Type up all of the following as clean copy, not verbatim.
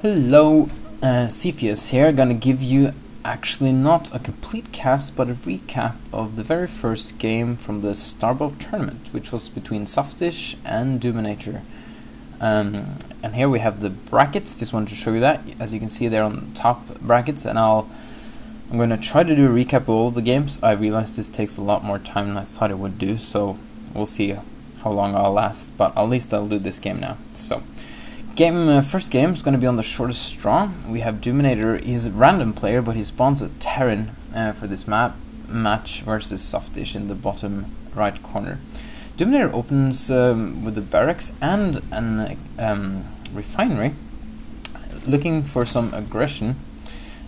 Hello, Cepheus here, gonna give you actually not a complete cast but a recap of the very first game from the Starbow tournament, which was between Saftish and Dominator. And here we have the brackets. Just wanted to show you that. As you can see there on the top brackets, and I'm going to try to do a recap of all of the games. I realized this takes a lot more time than I thought it would do, so we'll see how long I'll last, but at least I'll do this game now. So, first game is going to be on the shortest straw. We have Dominator. He's a random player, but he spawns a Terran for this match versus Saftish in the bottom right corner. Dominator opens with the barracks and an refinery, looking for some aggression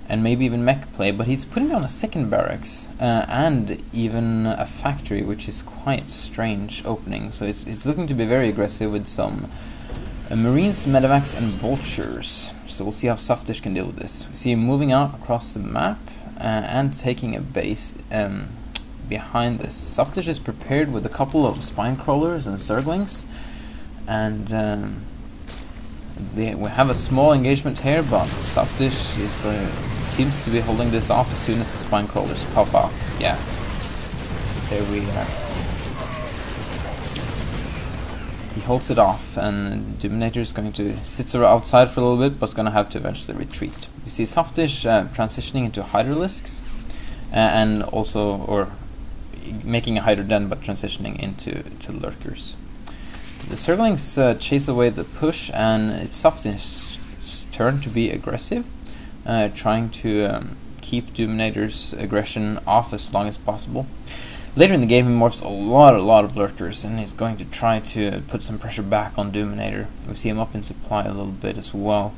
and maybe even mech play, but he's putting down a second barracks and even a factory, which is quite strange opening. So it's looking to be very aggressive with some Marines, medevacs and vultures. So we'll see how Saftish can deal with this. We see him moving out across the map and taking a base behind this. Saftish is prepared with a couple of spine crawlers and zerglings, and we have a small engagement here, but Saftish seems to be holding this off as soon as the spine crawlers pop off. Yeah, there we are. He holds it off, and Dominator is going to sit outside for a little bit, but is going to have to eventually retreat. We see Saftish transitioning into hydralisks, and also making a hydro den, but transitioning into lurkers. The zerglings chase away the push, and it's Saftish's turn to be aggressive, trying to keep Dominator's aggression off as long as possible. Later in the game, he morphs a lot of lurkers, and he's going to try to put some pressure back on Dominator. We see him up in supply a little bit as well.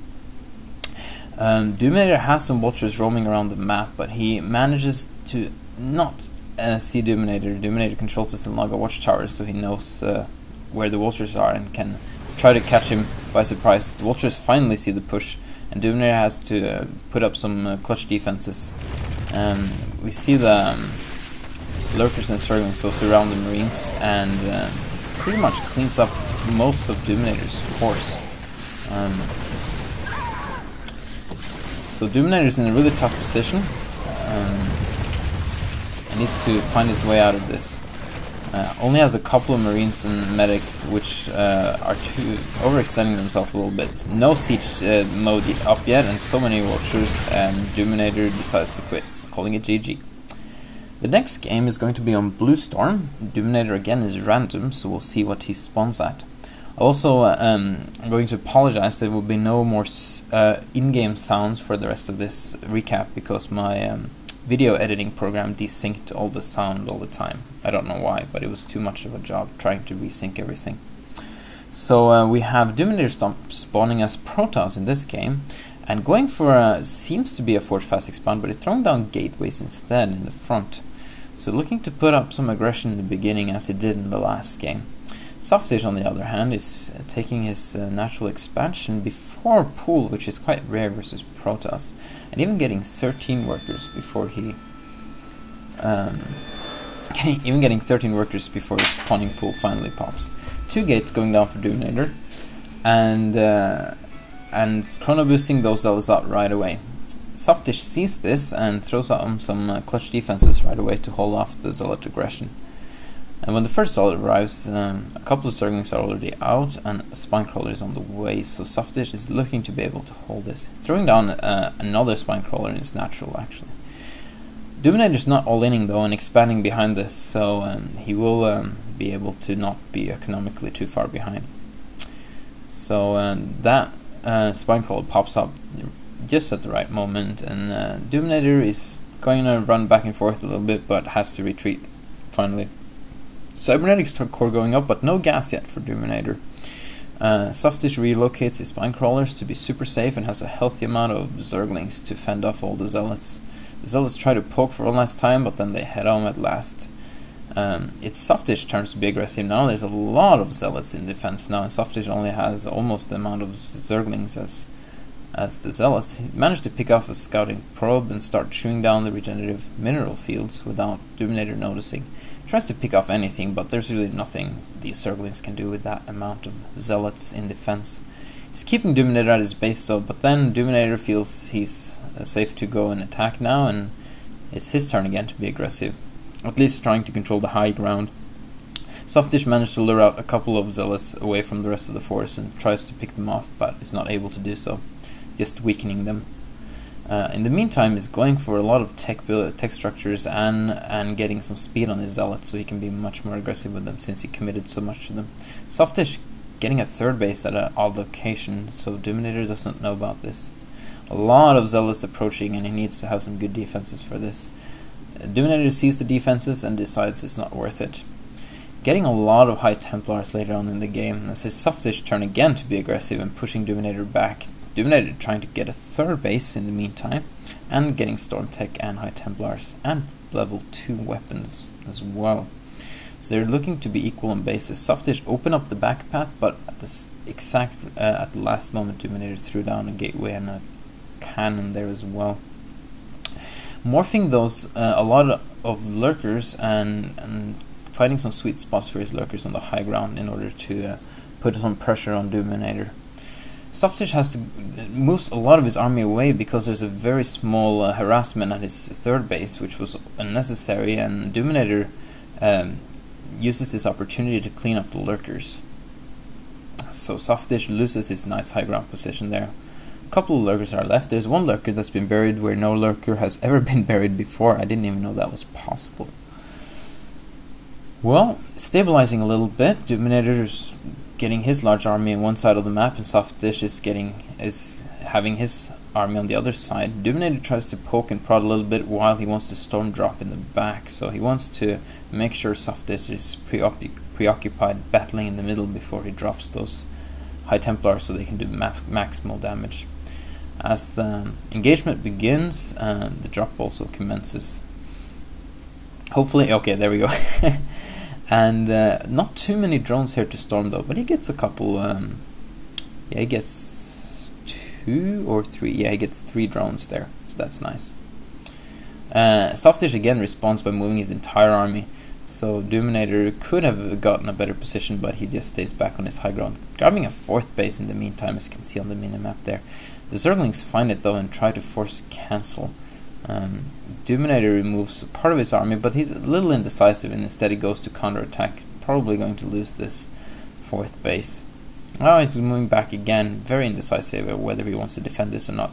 Dominator has some vultures roaming around the map, but he manages to not see Dominator. Dominator controls the Simlaga watchtowers, so he knows where the vultures are and can try to catch him by surprise. The vultures finally see the push, and Dominator has to put up some clutch defenses. We see the lurkers and zerglings so surround the Marines, and pretty much cleans up most of Dominator's force. So Dominator's in a really tough position. Needs to find his way out of this. Only has a couple of Marines and medics, which are overextending themselves a little bit. No siege mode up yet, and so many vultures, and Dominator decides to quit, calling it GG. The next game is going to be on Blue Storm. Dominator again is random, so we'll see what he spawns at. Also, I'm going to apologize, there will be no more in-game sounds for the rest of this recap, because my video editing program desynced all the sound all the time. I don't know why, but it was too much of a job trying to resync everything. So we have Dominator spawning as Protoss in this game, and going for seems to be a force fast expand, but he's throwing down gateways instead in the front. So looking to put up some aggression in the beginning, as he did in the last game. Saftish, on the other hand, is taking his natural expansion before pool, which is quite rare versus Protoss, and even getting 13 workers before he his spawning pool finally pops. 2 gates going down for Dominator, and chrono boosting those zealots out right away. Saftish sees this and throws out some clutch defenses right away to hold off the zealot aggression. And when the first zealot arrives, a couple of zerglings are already out, and a spine crawler is on the way, so Saftish is looking to be able to hold this. Throwing down another spine crawler is natural, actually. Dominator's not all-inning though, and expanding behind this, so he will be able to not be economically too far behind. So that spine crawler pops up just at the right moment, and Dominator is going to run back and forth a little bit, but has to retreat finally. Cybernetics core going up, but no gas yet for Dominator. Saftish relocates his spine crawlers to be super safe and has a healthy amount of zerglings to fend off all the zealots. The zealots try to poke for one last time, but then they head home at last. It's Saftish's turn to be aggressive now. There's a lot of zealots in defense now, and Saftish only has almost the amount of zerglings as the zealots. He managed to pick off a scouting probe and start chewing down the regenerative mineral fields without Dominator noticing. He tries to pick off anything, but there's really nothing these zerglings can do with that amount of zealots in defense. He's keeping Dominator at his base though, but then Dominator feels he's safe to go and attack now, and it's his turn again to be aggressive, at least trying to control the high ground. Saftish managed to lure out a couple of Zealots away from the rest of the force and tries to pick them off, but is not able to do so, just weakening them. In the meantime, he's going for a lot of tech structures and getting some speed on his Zealots so he can be much more aggressive with them since he committed so much to them. Saftish getting a third base at an odd location, so Dominator doesn't know about this. A lot of Zealots approaching, and he needs to have some good defenses for this. Dominator sees the defenses and decides it's not worth it. Getting a lot of High Templars later on in the game. This is Saftish turn again to be aggressive and pushing Dominator back. Dominator trying to get a third base in the meantime, and getting Storm Tech and High Templars and level 2 weapons as well. So they're looking to be equal on bases. Saftish opened up the back path, but at the last moment Dominator threw down a gateway and a cannon there as well. Morphing those a lot of lurkers and finding some sweet spots for his lurkers on the high ground in order to put some pressure on Dominator. Saftish has to moves a lot of his army away because there's a very small harassment at his third base, which was unnecessary, and Dominator uses this opportunity to clean up the lurkers. So Saftish loses his nice high ground position there. A couple of lurkers are left. There's one lurker that's been buried where no lurker has ever been buried before. I didn't even know that was possible. Well, stabilizing a little bit. Dominator's getting his large army on one side of the map, and Saftish is having his army on the other side. Dominator tries to poke and prod a little bit while he wants to storm drop in the back, so he wants to make sure Saftish is preoccupied battling in the middle before he drops those High Templars so they can do maximal damage. As the engagement begins, the drop also commences. Hopefully, okay, there we go. And not too many drones here to storm though, but he gets a couple. Yeah, he gets 2 or 3. Yeah, he gets 3 drones there, so that's nice. Saftish again responds by moving his entire army, so Dominator could have gotten a better position, but he just stays back on his high ground, grabbing a 4th base in the meantime, as you can see on the minimap there. The Zerglings find it though and try to force cancel. Dominator removes part of his army, but he's a little indecisive, and instead he goes to counterattack, probably going to lose this 4th base. Oh, he's moving back again, very indecisive of whether he wants to defend this or not.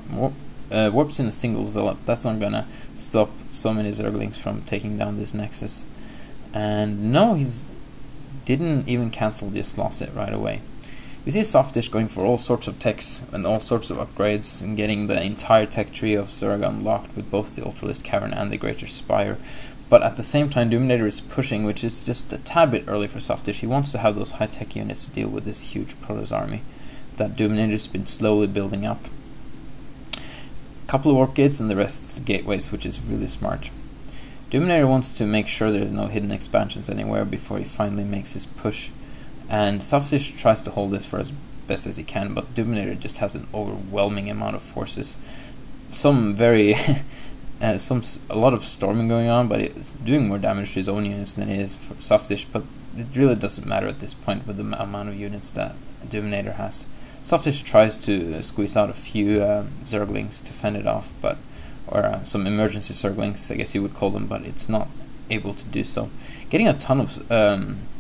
Warps in a single Zealot, that's not gonna stop so many Zerglings from taking down this Nexus. And no, he didn't even cancel, just lost it right away. You see Saftish going for all sorts of techs and all sorts of upgrades and getting the entire tech tree of Zerg unlocked with both the Ultralisk Cavern and the Greater Spire. But at the same time, Dominator is pushing, which is just a tad bit early for Saftish. He wants to have those high-tech units to deal with this huge Protoss army that Dominator's been slowly building up. A couple of warp gates and the rest gateways, which is really smart. Dominator wants to make sure there's no hidden expansions anywhere before he finally makes his push. And Saftish tries to hold this for as best as he can, but Dominator just has an overwhelming amount of forces. Some very a lot of storming going on, but it's doing more damage to his own units than it is for Saftish, but it really doesn't matter at this point with the amount of units that Dominator has. Saftish tries to squeeze out a few Zerglings to fend it off, or some emergency Zerglings, I guess you would call them, but it's not able to do so. Getting a ton of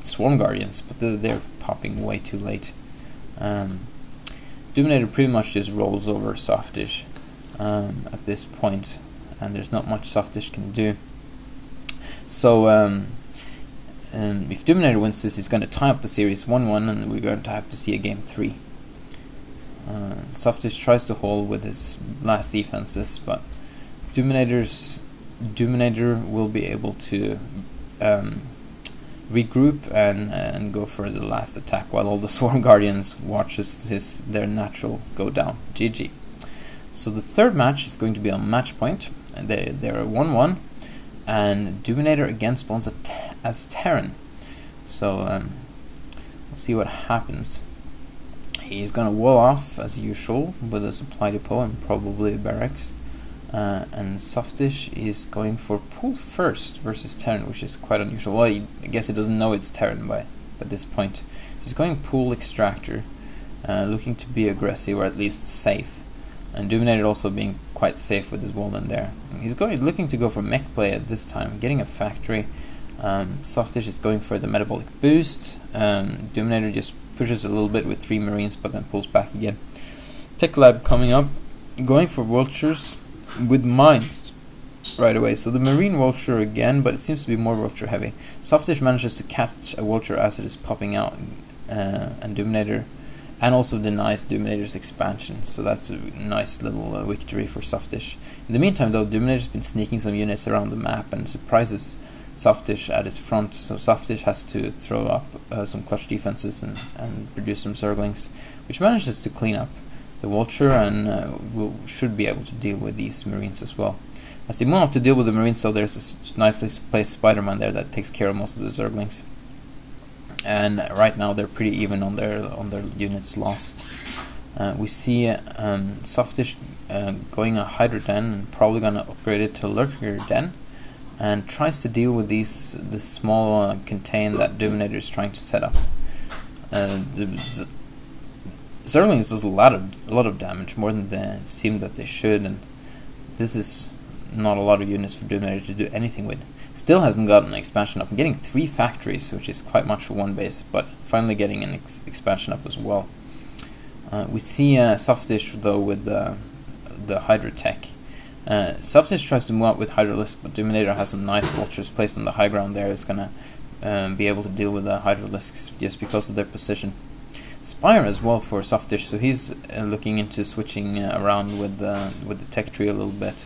Swarm Guardians, but they're popping way too late. Dominator pretty much just rolls over Saftish at this point, and there's not much Saftish can do. So if Dominator wins this, he's going to tie up the series 1-1, and we're going to have to see a game 3. Saftish tries to hold with his last defenses, but Dominator will be able to regroup and go for the last attack while all the Swarm Guardians watches their natural go down. GG. So the third match is going to be on match point, and they're 1-1, and Dominator again spawns as Terran. So we'll see what happens. He's gonna wall off as usual with a supply depot and probably a barracks. And Saftish is going for pool first versus Terran, which is quite unusual. Well, I guess he doesn't know it's Terran by this point. So he's going pool extractor, looking to be aggressive or at least safe. And Dominator also being quite safe with his wall in there. He's looking to go for mech play at this time, getting a factory. Saftish is going for the metabolic boost. Dominator just pushes a little bit with 3 marines, but then pulls back again. Tech Lab coming up, going for vultures with mines right away. So the marine vulture again, but it seems to be more vulture heavy. Saftish manages to catch a vulture as it is popping out, and Dominator, and also denies Dominator's expansion. So that's a nice little victory for Saftish. In the meantime, though, Dominator's been sneaking some units around the map and surprises Saftish at his front. So Saftish has to throw up some clutch defenses and produce some Zerglings, which manages to clean up the vulture, and should be able to deal with these marines as well. As they move on to deal with the marines, so there's a nicely placed Spider-Man there that takes care of most of the Zerglings. And right now they're pretty even on their units lost. We see Saftish going a Hydra Den and probably going to upgrade it to Lurker Den, and tries to deal with this small contain that Dominator is trying to set up. The Zerglings does a lot of damage, more than they seem that they should, and this is not a lot of units for Dominator to do anything with. Still hasn't gotten an expansion up. I'm getting 3 factories, which is quite much for one base, but finally getting an expansion up as well. We see Saftish though with the Hydra tech. Saftish tries to move out with Hydralisk, but Dominator has some nice vultures placed on the high ground there. Is going to be able to deal with the Hydralisks just because of their position. Spire as well for Saftish, so he's looking into switching around with the tech tree a little bit.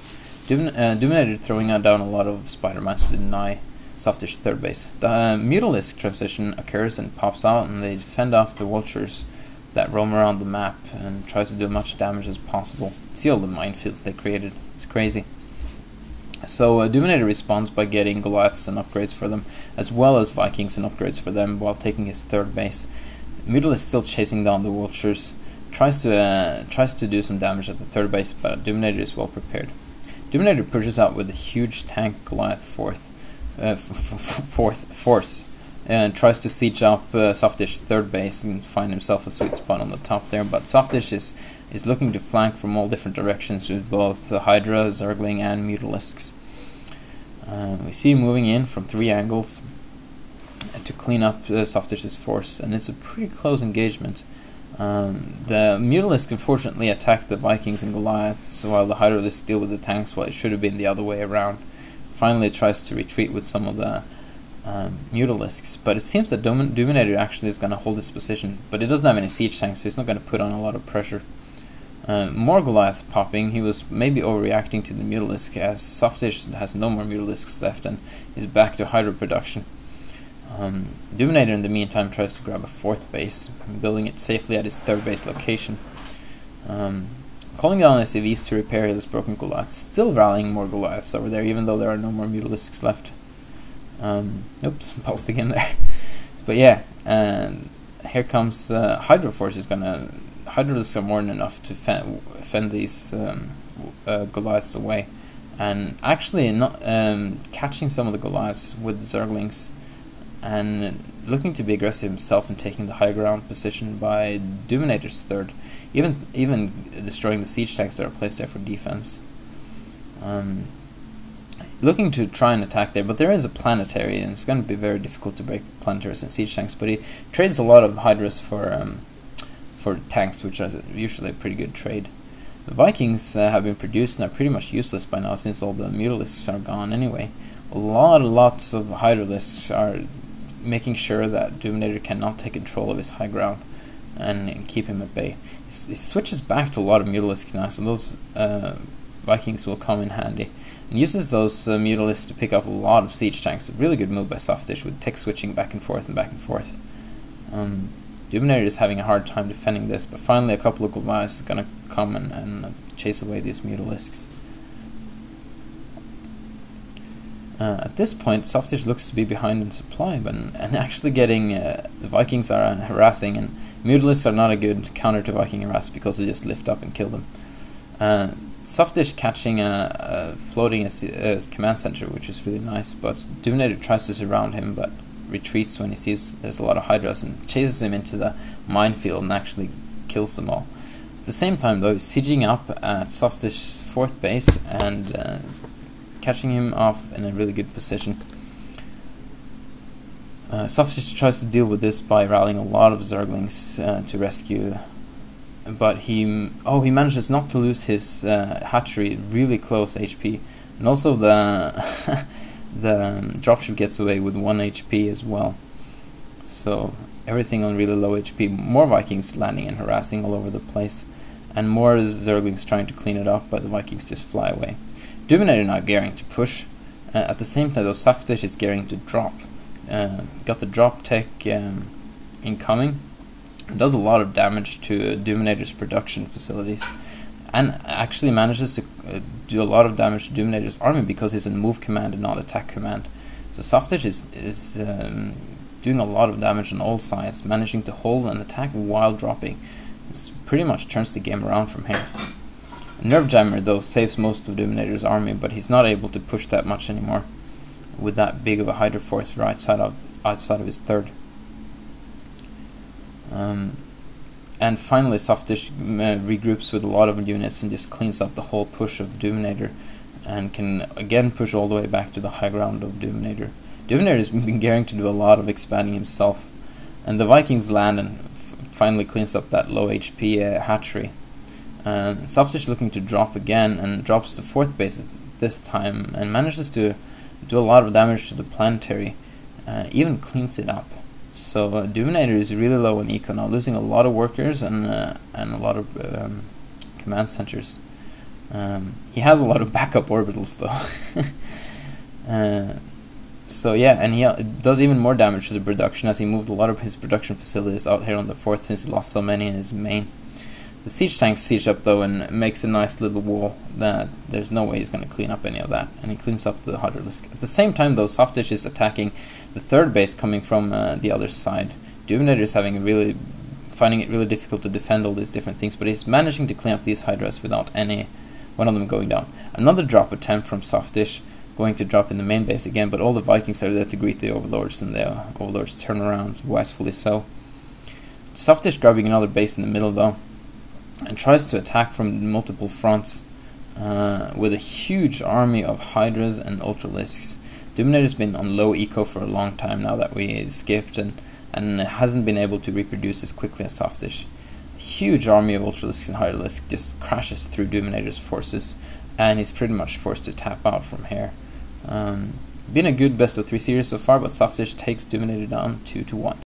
Dominator throwing down a lot of Spider-Mans to deny Saftish third base. The Mutalisk transition occurs and pops out, and they fend off the vultures that roam around the map and tries to do as much damage as possible. See all the minefields they created. It's crazy. So Dominator responds by getting Goliaths and upgrades for them, as well as Vikings and upgrades for them, while taking his third base. Mutalisk still chasing down the vultures, tries to do some damage at the third base, but Dominator is well prepared. Dominator pushes out with a huge tank Goliath fourth force, and tries to siege up Saftish third base and find himself a sweet spot on the top there. But Saftish is looking to flank from all different directions with both the Hydra, Zergling, and Mutalisks. We see him moving in from 3 angles to clean up Saftish's force, and it's a pretty close engagement. The Mutalisk unfortunately attacked the Vikings and Goliaths, while the Hydralisks deal with the tanks. Well, it should have been the other way around. Finally, it tries to retreat with some of the Mutalisks, but it seems that Dominator actually is going to hold his position, but it doesn't have any siege tanks, so he's not going to put on a lot of pressure. More Goliaths popping. He was maybe overreacting to the Mutalisk, as Saftish has no more Mutalisks left and is back to Hydra production. Dominator in the meantime tries to grab a 4th base, building it safely at his 3rd base location. Calling down SCVs to repair his broken Goliaths, still rallying more Goliaths over there, even though there are no more Mutalisks left. Oops, paused again there. But yeah, here comes Hydra Force is gonna... Hydralisks are more than enough to fend these Goliaths away. And actually not catching some of the Goliaths with the Zerglings, and looking to be aggressive himself and taking the high ground position by Dominator's 3rd, even destroying the siege tanks that are placed there for defense. Looking to try and attack there, but there is a planetary, and it's going to be very difficult to break planetaries and siege tanks. But he trades a lot of Hydras for tanks, which are usually a pretty good trade. The Vikings have been produced and are pretty much useless by now, since all the Mutalisks are gone anyway. Lots of Hydralisks are making sure that Dominator cannot take control of his high ground and keep him at bay. He switches back to a lot of Mutalisks now, so those Vikings will come in handy. And uses those Mutalisks to pick off a lot of siege tanks. A really good move by Saftish with tech switching back and forth and back and forth. Dominator is having a hard time defending this, but finally a couple of Goliaths are going to come and chase away these Mutalisks. At this point, Saftish looks to be behind in supply, and actually getting the Vikings are harassing, and Mutalisks are not a good counter to Viking harass because they just lift up and kill them. Saftish catching a floating command center, which is really nice, but Dominator tries to surround him, but retreats when he sees there's a lot of Hydras and chases him into the minefield and actually kills them all. At the same time, though, he's sieging up at Saftish's 4th base and catching him off in a really good position. Saftish tries to deal with this by rallying a lot of Zerglings to rescue, but he manages not to lose his hatchery, really close HP, and also the the dropship gets away with 1 HP as well. So everything on really low HP. More Vikings landing and harassing all over the place, and more Zerglings trying to clean it up, but the Vikings just fly away. Dominator now gearing to push. At the same time, though, Saftish is gearing to drop. Got the drop tech incoming. It does a lot of damage to Dominator's production facilities, and actually manages to do a lot of damage to Dominator's army because he's in move command and not attack command. So Saftish is doing a lot of damage on all sides, managing to hold and attack while dropping. This pretty much turns the game around from here. Nerve Jammer, though, saves most of Dominator's army, but he's not able to push that much anymore with that big of a Hydra force right outside of his 3rd. And finally, Saftish regroups with a lot of units and just cleans up the whole push of Dominator, and can again push all the way back to the high ground of Dominator. Dominator has been gearing to do a lot of expanding himself, and the Vikings land and finally cleans up that low HP hatchery. Saftish looking to drop again, and drops the 4th base this time, and manages to do a lot of damage to the planetary, even cleans it up. So Dominator is really low on eco now, losing a lot of workers and a lot of command centers. He has a lot of backup orbitals though. So yeah, and he does even more damage to the production as he moved a lot of his production facilities out here on the 4th since he lost so many in his main. The siege tanks siege up though and makes a nice little wall that there's no way he's going to clean up any of that, and he cleans up the Hydralisk. At the same time though, Saftish is attacking the 3rd base coming from the other side. Dominator is finding it really difficult to defend all these different things, but he's managing to clean up these Hydras without one of them going down. Another drop attempt from Saftish, going to drop in the main base again, but all the Vikings are there to greet the Overlords, and the Overlords turn around, wisely so. Saftish grabbing another base in the middle though, and tries to attack from multiple fronts with a huge army of Hydras and Ultralisks. Dominator's been on low eco for a long time now that we skipped, and hasn't been able to reproduce as quickly as Saftish. A huge army of Ultralisks and Hydralisk just crashes through Dominator's forces, and he's pretty much forced to tap out from here. Been a good best of 3 series so far, but Saftish takes Dominator down 2-1.